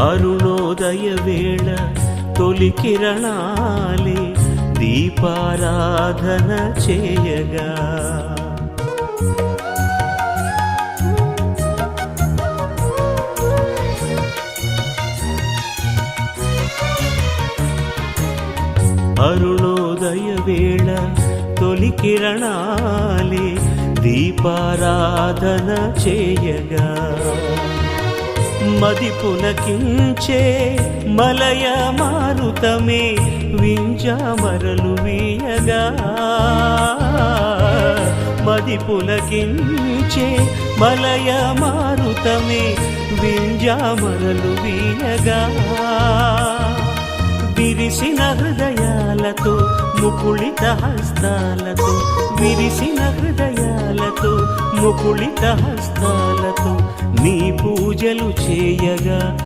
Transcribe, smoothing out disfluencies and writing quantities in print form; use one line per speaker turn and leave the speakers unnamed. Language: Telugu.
అరుణోదయ వేళ తొలి కిరణాలే దీపారాధన చేయగా అరుణోదయ వేళ తొలి కిరణాలే దీపారాధన చేయగా మది పులకించే మలయ మారుతమే వింజామరలు వీయగా మది పులకించే మలయ మారుతమే వింజామరలు వీయగా విరిసిన హృదయాలతో ముకుళిత హస్తాలతో విరిసిన హృదయాలతో ముకుళిత హస్తాలతో నీ పూజలు చేయగా